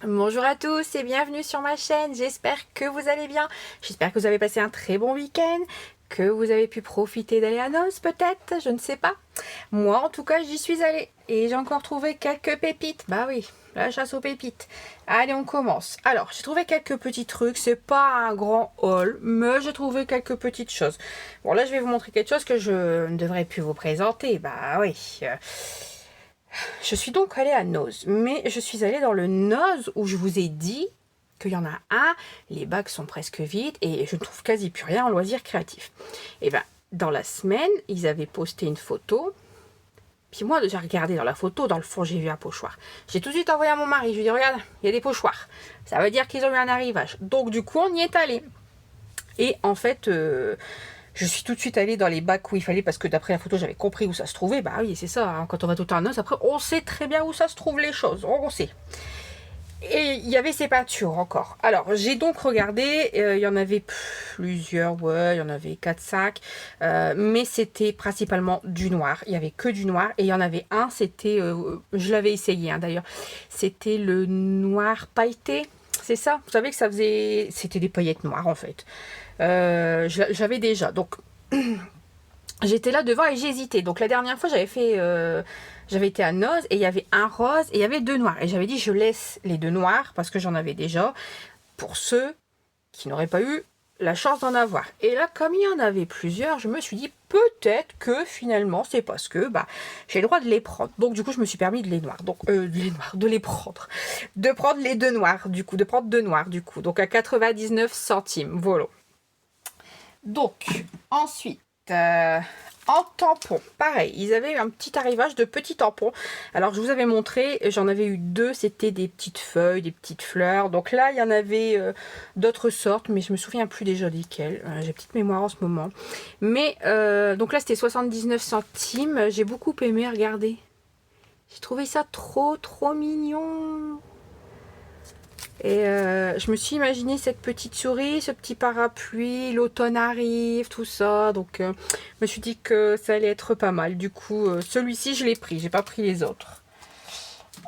Bonjour à tous et bienvenue sur ma chaîne, j'espère que vous allez bien, j'espère que vous avez passé un très bon week-end, que vous avez pu profiter d'aller à Noz peut-être, je ne sais pas. Moi en tout cas j'y suis allée et j'ai encore trouvé quelques pépites, bah oui, la chasse aux pépites. Allez on commence. Alors j'ai trouvé quelques petits trucs, c'est pas un grand haul, mais j'ai trouvé quelques petites choses. Bon là je vais vous montrer quelque chose que je ne devrais plus vous présenter, bah oui. Je suis donc allée à Noz, mais je suis allée dans le Noz où je vous ai dit qu'il y en a un, les bacs sont presque vides et je ne trouve quasi plus rien en loisirs créatifs. Et bien, dans la semaine, ils avaient posté une photo, puis moi, j'ai regardé dans la photo, dans le fond, j'ai vu un pochoir. J'ai tout de suite envoyé à mon mari, je lui ai dit, regarde, il y a des pochoirs. Ça veut dire qu'ils ont eu un arrivage. Donc, du coup, on y est allé. Et en fait, je suis tout de suite allée dans les bacs où il fallait, parce que d'après la photo, j'avais compris où ça se trouvait. Bah oui, c'est ça, hein, quand on va tout en noce, après, on sait très bien où ça se trouve les choses, on sait. Et il y avait ces peintures encore. Alors, j'ai donc regardé, il y en avait plusieurs, ouais, il y en avait 4-5, mais c'était principalement du noir. Il y avait que du noir, et il y en avait un, c'était, je l'avais essayé hein, d'ailleurs, c'était le noir pailleté, c'est ça? Vous savez que ça faisait, c'était des paillettes noires en fait. J'avais déjà, donc j'étais là devant et j'hésitais. Donc la dernière fois, j'avais été à Noz et il y avait un rose et il y avait deux noirs. Et j'avais dit, je laisse les deux noirs parce que j'en avais déjà pour ceux qui n'auraient pas eu la chance d'en avoir. Et là, comme il y en avait plusieurs, je me suis dit, peut-être que finalement, c'est parce que bah, j'ai le droit de les prendre. Donc du coup, je me suis permis de les noirs. Donc, de les prendre. De prendre les deux noirs, du coup. De prendre deux noirs, du coup. Donc à 99 centimes. Voilà. Donc, ensuite, en tampon, pareil, ils avaient eu un petit arrivage de petits tampons. Alors, je vous avais montré, j'en avais eu deux, c'était des petites feuilles, des petites fleurs. Donc là, il y en avait d'autres sortes, mais je me souviens plus déjà desquelles. J'ai petite mémoire en ce moment. Mais, donc là, c'était 79 centimes. J'ai beaucoup aimé, regardez. J'ai trouvé ça trop, trop mignon. Et je me suis imaginé cette petite souris, ce petit parapluie, l'automne arrive, tout ça. Donc je me suis dit que ça allait être pas mal. Du coup, celui-ci, je l'ai pris. J'ai pas pris les autres.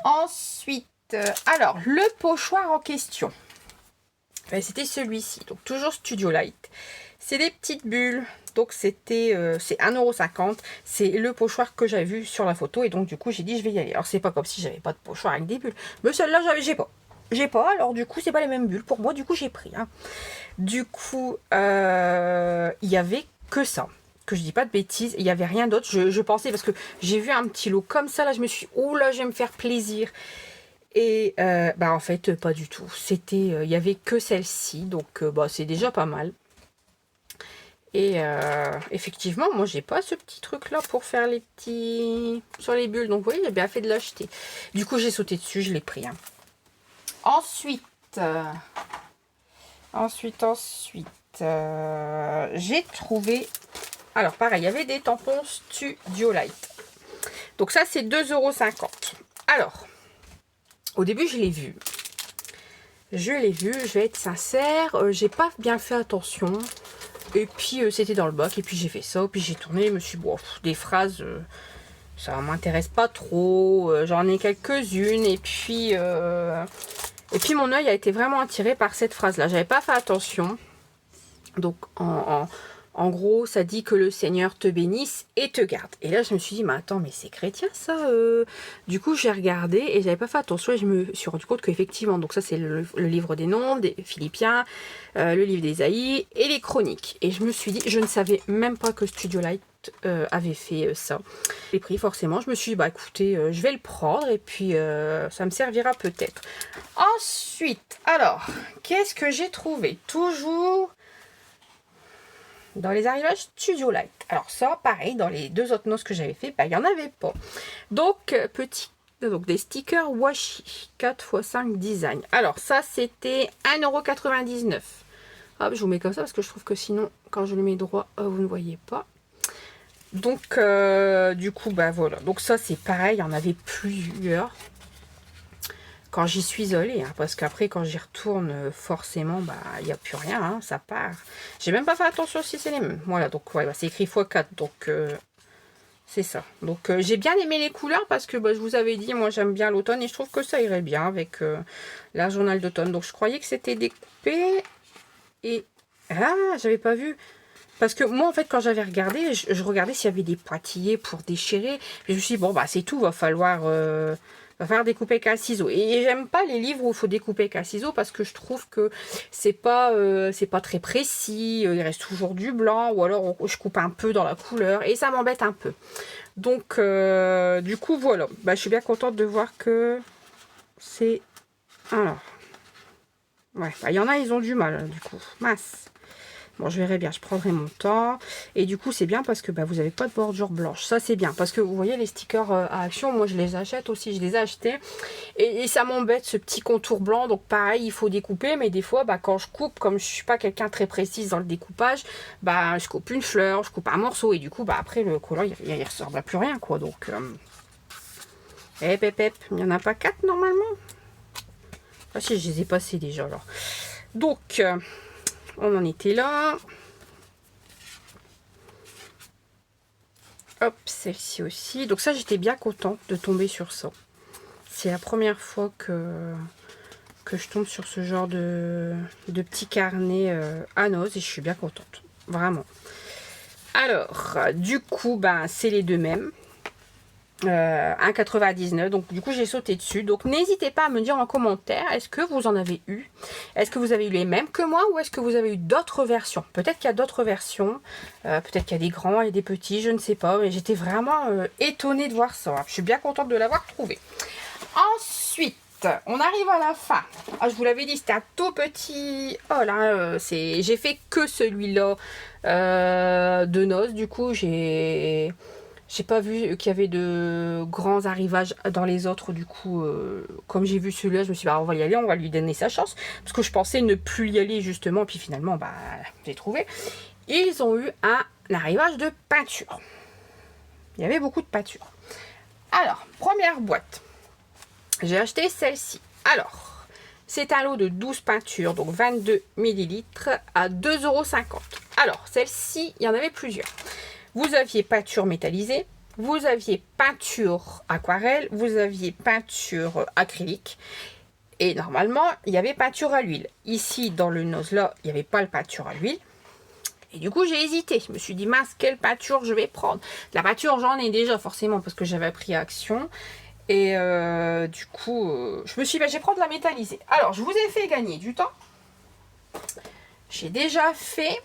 Ensuite, alors, le pochoir en question. Ben, c'était celui-ci. Donc toujours Studio Light. C'est des petites bulles. Donc c'était c'est 1,50 €. C'est le pochoir que j'avais vu sur la photo. Et donc du coup, j'ai dit je vais y aller. Alors c'est pas comme si j'avais pas de pochoir avec des bulles. Mais celle-là, j'ai pas. J'ai pas, alors du coup, c'est pas les mêmes bulles. Pour moi, du coup, j'ai pris. Hein. Du coup, il y avait que ça. Que je dis pas de bêtises, il y avait rien d'autre. Je pensais, parce que j'ai vu un petit lot comme ça, là, je me suis dit, oh là, je vais me faire plaisir. Et bah en fait, pas du tout. C'était, il y avait que celle-ci, donc bah, c'est déjà pas mal. Et effectivement, moi, j'ai pas ce petit truc-là pour faire les petits... sur les bulles. Donc, vous voyez, j'ai bien fait de l'acheter. Du coup, j'ai sauté dessus, je l'ai pris. Hein. Ensuite, j'ai trouvé... Alors, pareil, il y avait des tampons Studio Light. Donc ça, c'est 2,50 €. Alors, au début, je l'ai vu. Je vais être sincère, j'ai pas bien fait attention. Et puis, c'était dans le bac, et puis j'ai fait ça, puis j'ai tourné, je me suis dit, bon, des phrases... ça m'intéresse pas trop, j'en ai quelques-unes, et puis mon œil a été vraiment attiré par cette phrase-là. J'avais pas fait attention. Donc, en gros, ça dit que le Seigneur te bénisse et te garde. Et là, je me suis dit, mais attends, mais c'est chrétien ça. Du coup, j'ai regardé et j'avais pas fait attention et je me suis rendu compte qu'effectivement, donc ça, c'est le livre des Nombres, des Philippiens, le livre d'Ésaïe et les Chroniques. Et je me suis dit, je ne savais même pas que Studio Light avait fait ça. J'ai pris forcément, je me suis dit, bah écoutez, je vais le prendre et puis ça me servira peut-être. Ensuite, alors, qu'est-ce que j'ai trouvé? Toujours dans les arrivages Studio Light. Alors ça, pareil, dans les deux autres noces que j'avais fait, bah, il n'y en avait pas. Donc, donc des stickers washi 4x5 design. Alors ça, c'était 1,99 €. Hop, je vous mets comme ça parce que je trouve que sinon, quand je le mets droit, vous ne voyez pas. Donc, du coup, bah voilà. Donc ça, c'est pareil, il y en avait plusieurs. Quand j'y suis allée, hein, parce qu'après, quand j'y retourne, forcément, bah, il n'y a plus rien, hein, ça part. J'ai même pas fait attention si c'est les mêmes. Voilà, donc, ouais, bah, c'est écrit x4, donc, C'est ça. Donc j'ai bien aimé les couleurs parce que bah, je vous avais dit, moi j'aime bien l'automne et je trouve que ça irait bien avec la journal d'automne. Donc je croyais que c'était découpé et... Ah, j'avais pas vu. Parce que moi en fait quand j'avais regardé, je regardais s'il y avait des pointillés pour déchirer. Et je me suis dit, bon bah c'est tout, va falloir découper qu'à ciseaux. Et j'aime pas les livres où il faut découper qu'à ciseaux parce que je trouve que c'est pas très précis, il reste toujours du blanc ou alors je coupe un peu dans la couleur et ça m'embête un peu. Donc du coup voilà, bah, je suis bien contente de voir que c'est... Alors, ouais, bah, il y en a ils ont du mal du coup, mince. Bon, je verrai bien, je prendrai mon temps. Et du coup, c'est bien parce que bah, vous n'avez pas de bordure blanche. Ça, c'est bien. Parce que vous voyez, les stickers à action, moi, je les achète aussi. Je les ai achetés. Et ça m'embête, ce petit contour blanc. Donc, pareil, il faut découper. Mais des fois, bah, quand je coupe, comme je ne suis pas quelqu'un très précise dans le découpage, bah, je coupe une fleur, je coupe un morceau. Et du coup, bah, après, le collant, il ne ressort plus rien, quoi. Donc, hep, il n'y en a pas 4 normalement. Ah si, je les ai passés déjà, alors. Donc... on en était là. Hop, celle-ci aussi. Donc ça, j'étais bien contente de tomber sur ça. C'est la première fois que je tombe sur ce genre de petit carnet à noz et je suis bien contente. Vraiment. Alors, du coup, ben, c'est les deux mêmes. 1,99, donc du coup j'ai sauté dessus. Donc n'hésitez pas à me dire en commentaire, est-ce que vous en avez eu, est-ce que vous avez eu les mêmes que moi ou est-ce que vous avez eu d'autres versions. Peut-être qu'il y a d'autres versions, peut-être qu'il y a des grands et des petits, je ne sais pas, mais j'étais vraiment étonnée de voir ça. Je suis bien contente de l'avoir trouvé. Ensuite on arrive à la fin. Ah, je vous l'avais dit, c'était un tout petit. Oh là, j'ai fait que celui-là de noces. Du coup j'ai pas vu qu'il y avait de grands arrivages dans les autres. Du coup, comme j'ai vu celui-là, je me suis dit, bah, on va y aller, on va lui donner sa chance. Parce que je pensais ne plus y aller, justement. Puis finalement, bah, j'ai trouvé. Ils ont eu un arrivage de peinture. Il y avait beaucoup de peinture. Alors, première boîte. J'ai acheté celle-ci. Alors, c'est un lot de 12 peintures, donc 22 ml à 2,50 €. Alors, celle-ci, il y en avait plusieurs. Vous aviez peinture métallisée, vous aviez peinture aquarelle, vous aviez peinture acrylique. Et normalement, il y avait peinture à l'huile. Ici, dans le nose là, il n'y avait pas le peinture à l'huile. Et du coup, j'ai hésité. Je me suis dit, mince, quelle peinture je vais prendre. La peinture, j'en ai déjà forcément parce que j'avais pris Action. Et du coup, je me suis dit, bah, je vais prendre la métallisée. Alors, je vous ai fait gagner du temps. J'ai déjà fait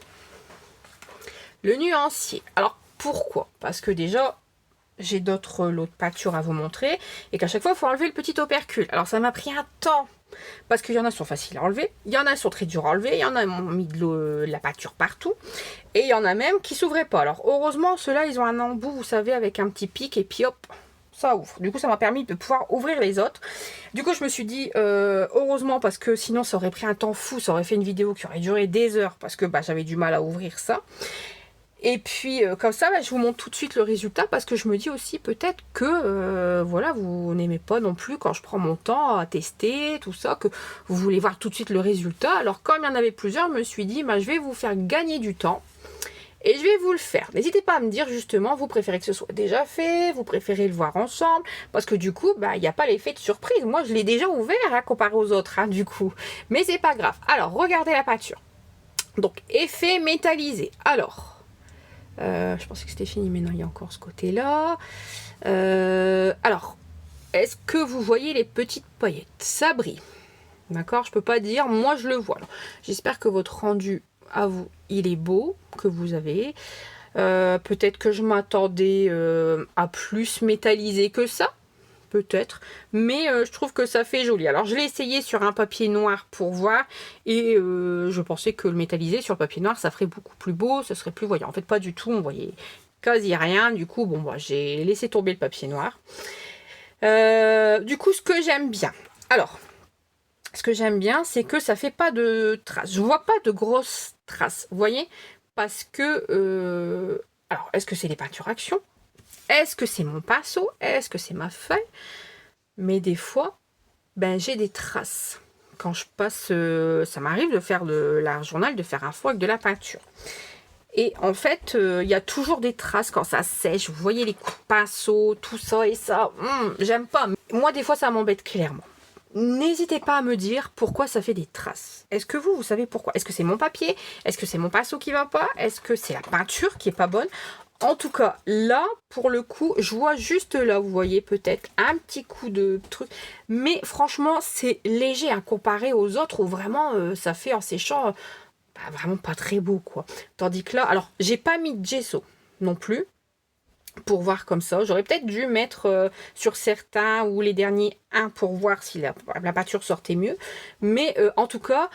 le nuancier. Alors, pourquoi? Parce que déjà, j'ai d'autres lots de peinture à vous montrer. Et qu'à chaque fois, il faut enlever le petit opercule. Alors, ça m'a pris un temps. Parce qu'il y en a qui sont faciles à enlever. Il y en a qui sont très durs à enlever. Il y en a qui ont mis de la peinture partout. Et il y en a même qui ne s'ouvraient pas. Alors, heureusement, ceux-là, ils ont un embout, vous savez, avec un petit pic. Et puis, hop, ça ouvre. Du coup, ça m'a permis de pouvoir ouvrir les autres. Du coup, je me suis dit, heureusement, parce que sinon, ça aurait pris un temps fou. Ça aurait fait une vidéo qui aurait duré des heures. Parce que bah, j'avais du mal à ouvrir ça. Et puis comme ça, bah, je vous montre tout de suite le résultat parce que je me dis aussi peut-être que voilà, vous n'aimez pas non plus quand je prends mon temps à tester tout ça, que vous voulez voir tout de suite le résultat. Alors comme il y en avait plusieurs, je me suis dit bah, je vais vous faire gagner du temps et je vais vous le faire. N'hésitez pas à me dire justement, vous préférez que ce soit déjà fait, vous préférez le voir ensemble, parce que du coup, bah, il n'y a pas l'effet de surprise. Moi, je l'ai déjà ouvert hein, comparé aux autres, hein, du coup. Mais c'est pas grave. Alors, regardez la peinture. Donc, effet métallisé. Alors... je pensais que c'était fini, mais non, il y a encore ce côté-là. Alors, est-ce que vous voyez les petites paillettes? Ça brille. D'accord? Je peux pas dire, moi je le vois. J'espère que votre rendu à vous, il est beau, que vous avez. Peut-être que je m'attendais à plus métallisé que ça. Peut-être, mais je trouve que ça fait joli. Alors je l'ai essayé sur un papier noir pour voir et je pensais que le métallisé sur le papier noir ça ferait beaucoup plus beau, ça serait plus voyant. En fait pas du tout, on voyait quasi rien. Du coup bon moi j'ai laissé tomber le papier noir. Du coup ce que j'aime bien, alors ce que j'aime bien c'est que ça fait pas de traces. Je vois pas de grosses traces, vous voyez, parce que alors est-ce que c'est les peintures Action? Est-ce que c'est mon pinceau? Est-ce que c'est ma feuille? Mais des fois, ben, j'ai des traces. Quand je passe, ça m'arrive de faire la journal, de faire un fond avec de la peinture. Et en fait, il y a toujours des traces quand ça sèche. Vous voyez les coups de pinceau, tout ça et ça. J'aime pas. Moi, des fois, ça m'embête clairement. N'hésitez pas à me dire pourquoi ça fait des traces. Est-ce que vous savez pourquoi? Est-ce que c'est mon papier? Est-ce que c'est mon pinceau qui va pas? Est-ce que c'est la peinture qui est pas bonne? En tout cas, là, pour le coup, je vois juste là, vous voyez peut-être un petit coup de truc. Mais franchement, c'est léger hein, comparé aux autres où vraiment, ça fait en séchant vraiment pas très beau, quoi. Tandis que là, alors, j'ai pas mis de gesso non plus. Pour voir comme ça, j'aurais peut-être dû mettre sur certains ou les derniers pour voir si la peinture sortait mieux. Mais en tout cas,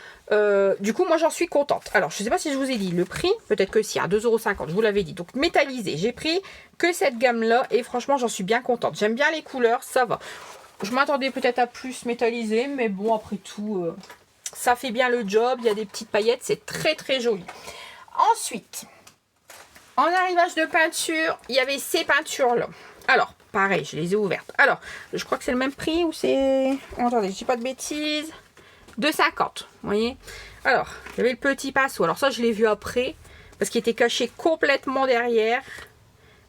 du coup, moi j'en suis contente. Alors, je ne sais pas si je vous ai dit le prix, peut-être que si, à 2,50 €, je vous l'avais dit. Donc, métallisé, j'ai pris que cette gamme-là et franchement, j'en suis bien contente. J'aime bien les couleurs, ça va. Je m'attendais peut-être à plus métallisé, mais bon, après tout, ça fait bien le job. Il y a des petites paillettes, c'est très très joli. Ensuite... en arrivage de peinture, il y avait ces peintures-là. Alors, pareil, je les ai ouvertes. Alors, je crois que c'est le même prix ou c'est... attendez, je dis pas de bêtises. 2,50, vous voyez. Alors, il y avait le petit pinceau. Alors ça, je l'ai vu après, parce qu'il était caché complètement derrière.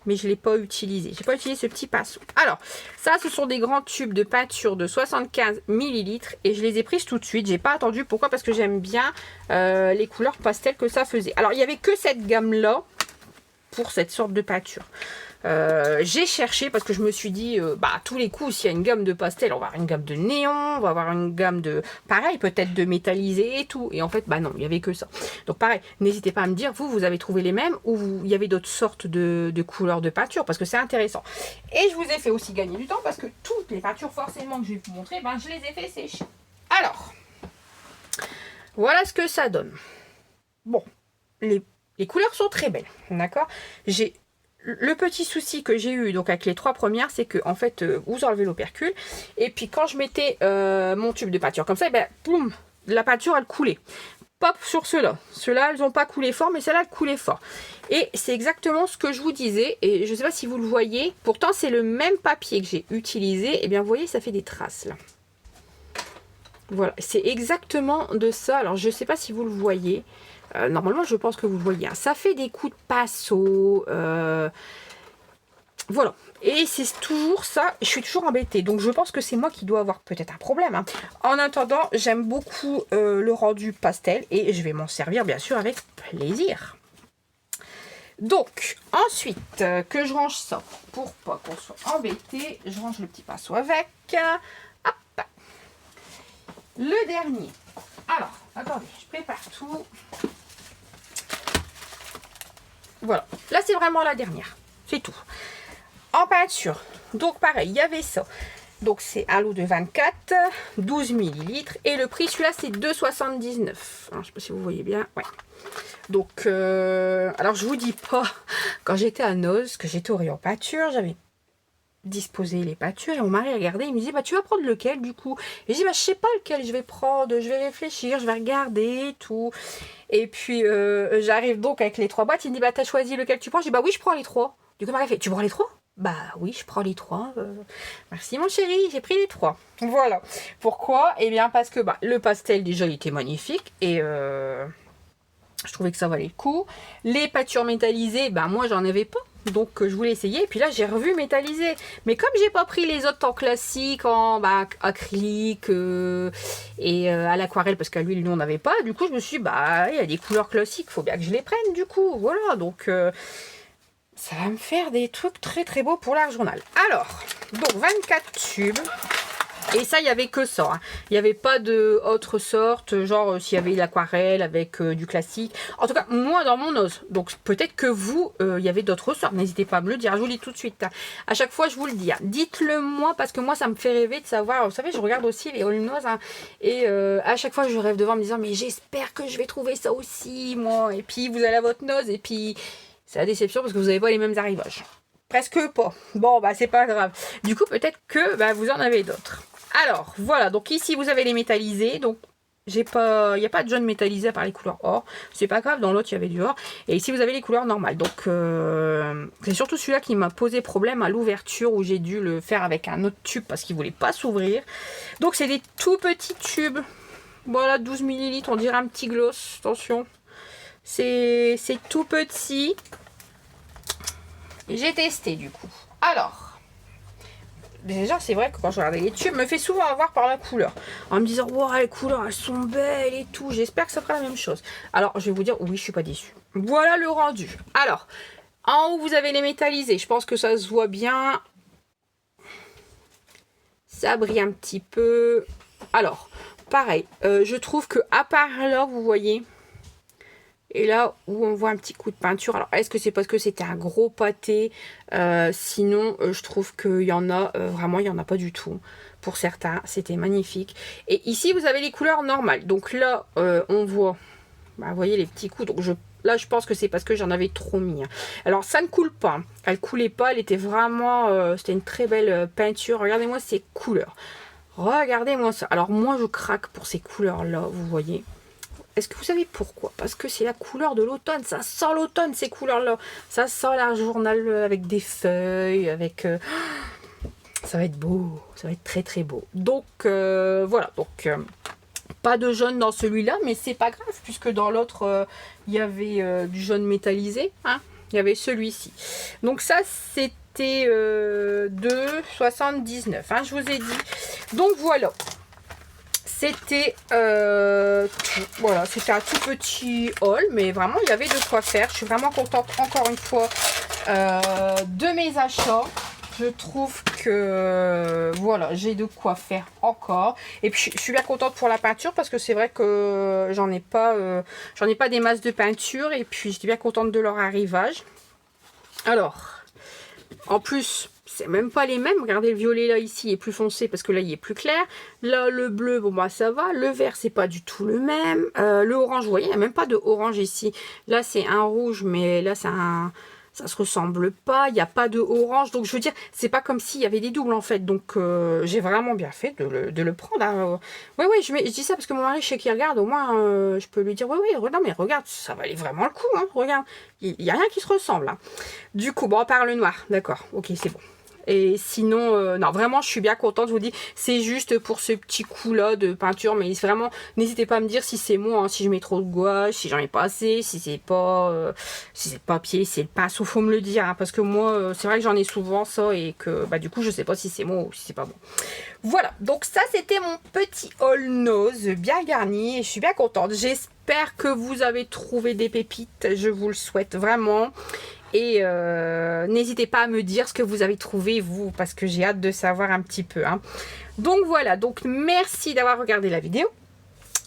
Mais je ne l'ai pas utilisé. Je n'ai pas utilisé ce petit pinceau. Alors, ça, ce sont des grands tubes de peinture de 75 ml. Et je les ai prises tout de suite. Je n'ai pas attendu. Pourquoi? Parce que j'aime bien les couleurs pastel que ça faisait. Alors, il n'y avait que cette gamme-là pour cette sorte de peinture. J'ai cherché parce que je me suis dit, à tous les coups, s'il y a une gamme de pastel, on va avoir une gamme de néon, on va avoir une gamme de, pareil, peut-être de métallisé et tout. Et en fait, non, il n'y avait que ça. Donc pareil, n'hésitez pas à me dire, vous avez trouvé les mêmes ou il y avait d'autres sortes de couleurs de peinture parce que c'est intéressant. Et je vous ai fait aussi gagner du temps parce que toutes les peintures forcément que je vais vous montrer, je les ai fait sécher. Alors, voilà ce que ça donne. Bon, les couleurs sont très belles, d'accord? Le petit souci que j'ai eu donc avec les 3 premières, c'est que en fait, vous enlevez l'opercule et puis quand je mettais mon tube de peinture comme ça, boum, la peinture elle coulait. Pop sur ceux-là. Ceux-là, elles n'ont pas coulé fort, mais celle-là, elle coulait fort. Et c'est exactement ce que je vous disais. Et je ne sais pas si vous le voyez. Pourtant, c'est le même papier que j'ai utilisé. Et bien, vous voyez, ça fait des traces là. Voilà, c'est exactement de ça. Alors, je ne sais pas si vous le voyez. Normalement, je pense que vous le voyez. Ça fait des coups de pinceau. Voilà. Et c'est toujours ça. Je suis toujours embêtée. Donc, je pense que c'est moi qui dois avoir peut-être un problème. Hein. En attendant, j'aime beaucoup le rendu pastel. Et je vais m'en servir, bien sûr, avec plaisir. Donc, ensuite, que je range ça. Pour pas qu'on soit embêté, je range le petit pinceau avec. Hop. Le dernier. Alors, attendez, je prépare tout. Voilà, là c'est vraiment la dernière, c'est tout. En peinture, donc pareil, il y avait ça. Donc c'est un lot de 24, 12 ml. Et le prix, celui-là, c'est 2,79 €. Je ne sais pas si vous voyez bien. Ouais. Donc, alors je vous dis pas, quand j'étais à Noz, que j'étais au rayon peinture, j'avais disposé les peintures et mon mari regardait, il me disait tu vas prendre lequel du coup? Et je dis je sais pas lequel je vais prendre, je vais réfléchir, je vais regarder tout. Et puis j'arrive donc avec les 3 boîtes, il me dit t'as choisi lequel tu prends? Je dis oui, je prends les 3. Du coup Marie fait tu prends les 3? Oui, je prends les 3. Merci mon chéri, j'ai pris les 3. Voilà. Pourquoi? Eh bien parce que le pastel déjà il était magnifique et je trouvais que ça valait le coup. Les peintures métallisées, moi j'en avais pas. Donc je voulais essayer. Et puis là j'ai revu métallisé. Mais comme j'ai pas pris les autres en classique, en acrylique et à l'aquarelle, parce qu'à l'huile nous on n'avait pas. Du coup je me suis dit il y a des couleurs classiques, faut bien que je les prenne du coup. Voilà, donc ça va me faire des trucs très très beaux pour l'art journal. Alors, donc 24 tubes. Et ça, il n'y avait que ça. Hein. Il n'y avait pas d'autre sorte, genre s'il y avait l'aquarelle avec du classique. En tout cas, moi, dans mon os. Donc, peut-être que vous, il y avait d'autres sortes. N'hésitez pas à me le dire. Je vous le dis tout de suite. Hein. À chaque fois, je vous le dis. Hein. Dites-le moi, parce que moi, ça me fait rêver de savoir. Vous savez, je regarde aussi les all nose. Hein, et à chaque fois, je rêve devant me disant, mais j'espère que je vais trouver ça aussi, moi. Et puis, vous allez à votre nose. Et puis, c'est la déception parce que vous n'avez pas les mêmes arrivages. Presque pas. Bon, c'est pas grave. Du coup, peut-être que vous en avez d'autres. Alors, voilà, donc ici, vous avez les métallisés. Donc, il n'y a pas de jaune métallisé à part les couleurs or. C'est pas grave, dans l'autre, il y avait du or. Et ici, vous avez les couleurs normales. Donc, c'est surtout celui-là qui m'a posé problème à l'ouverture où j'ai dû le faire avec un autre tube parce qu'il ne voulait pas s'ouvrir. Donc, c'est des tout petits tubes. Voilà, 12 ml, on dirait un petit gloss. Attention. C'est tout petit. J'ai testé du coup. Alors, déjà c'est vrai que quand je regarde les tubes, me fait souvent avoir par la couleur. En me disant, wow, les couleurs elles sont belles et tout. J'espère que ça fera la même chose. Alors, je vais vous dire, oui, je suis pas déçue. Voilà le rendu. Alors, en haut, vous avez les métallisés. Je pense que ça se voit bien. Ça brille un petit peu. Alors, pareil, je trouve que à part là, vous voyez, et là où on voit un petit coup de peinture. Alors, est-ce que c'est parce que c'était un gros pâté? Sinon, je trouve qu'il y en a, vraiment, il n'y en a pas du tout. Pour certains, c'était magnifique. Et ici, vous avez les couleurs normales. Donc là, on voit, bah, vous voyez les petits coups. Donc là, je pense que c'est parce que j'en avais trop mis. Alors, ça ne coule pas. Elle coulait pas. Elle était vraiment, c'était une très belle peinture. Regardez-moi ces couleurs. Regardez-moi ça. Alors, moi, je craque pour ces couleurs-là, vous voyez. Est-ce que vous savez pourquoi? Parce que c'est la couleur de l'automne. Ça sent l'automne, ces couleurs-là. Ça sent la journal avec des feuilles, avec... ça va être beau. Ça va être très, très beau. Donc, voilà. Donc, pas de jaune dans celui-là, mais c'est pas grave, puisque dans l'autre, il y avait du jaune métallisé. Hein, il y avait celui-ci. Donc, ça, c'était de 79. Hein, je vous ai dit. Donc, voilà. C'était voilà, c'était un tout petit haul, mais vraiment il y avait de quoi faire. Je suis vraiment contente encore une fois de mes achats. Je trouve que voilà, j'ai de quoi faire encore. Et puis je suis bien contente pour la peinture parce que c'est vrai que j'en ai pas des masses de peinture. Et puis j'étais bien contente de leur arrivage. Alors, en plus, c'est même pas les mêmes. Regardez, le violet là ici est plus foncé parce que là il est plus clair. Là le bleu, bon bah ça va. Le vert c'est pas du tout le même. Le orange, vous voyez, il n'y a même pas de orange ici. Là c'est un rouge, mais là c'est un... ça se ressemble pas. Il n'y a pas de orange. Donc je veux dire, c'est pas comme s'il y avait des doubles en fait. Donc j'ai vraiment bien fait de le prendre. Hein. Oui, oui, je dis ça parce que mon mari, je sais qu'il regarde. Au moins, je peux lui dire, oui, oui, non mais regarde, ça valait vraiment le coup. Hein, regarde, il n'y a rien qui se ressemble. Hein. Du coup, bon, à part le noir. D'accord, ok, c'est bon. Et sinon, non, vraiment, je suis bien contente. Je vous dis, c'est juste pour ce petit coup-là de peinture. Mais vraiment, n'hésitez pas à me dire si c'est moi, hein, si je mets trop de gouache, si j'en ai pas assez, si c'est papier, si c'est le pinceau, faut me le dire. Hein, parce que moi, c'est vrai que j'en ai souvent ça et que bah, du coup, je sais pas si c'est moi ou si c'est pas bon. Voilà, donc ça, c'était mon petit haul nose bien garni. Et je suis bien contente. J'espère que vous avez trouvé des pépites. Je vous le souhaite vraiment. Et n'hésitez pas à me dire ce que vous avez trouvé, vous, parce que j'ai hâte de savoir un petit peu. Hein. Donc voilà, donc merci d'avoir regardé la vidéo.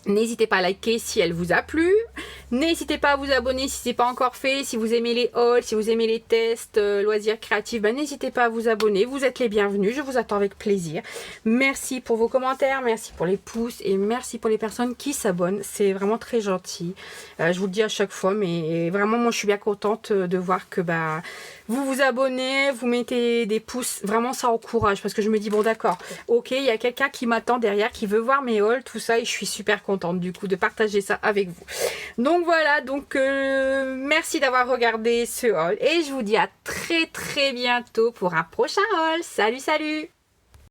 N'hésitez pas à liker si elle vous a plu. N'hésitez pas à vous abonner si ce n'est pas encore fait. Si vous aimez les hauls, si vous aimez les tests, loisirs créatifs, ben, n'hésitez pas à vous abonner. Vous êtes les bienvenus. Je vous attends avec plaisir. Merci pour vos commentaires. Merci pour les pouces. Et merci pour les personnes qui s'abonnent. C'est vraiment très gentil. Je vous le dis à chaque fois. Mais vraiment, moi, je suis bien contente de voir que bah, vous vous abonnez. Vous mettez des pouces. Vraiment, ça encourage. Parce que je me dis, bon, d'accord. Ok, il y a quelqu'un qui m'attend derrière, qui veut voir mes hauls, tout ça. Et je suis super contente du coup de partager ça avec vous. Donc voilà, donc merci d'avoir regardé ce haul et je vous dis à très très bientôt pour un prochain haul. Salut salut.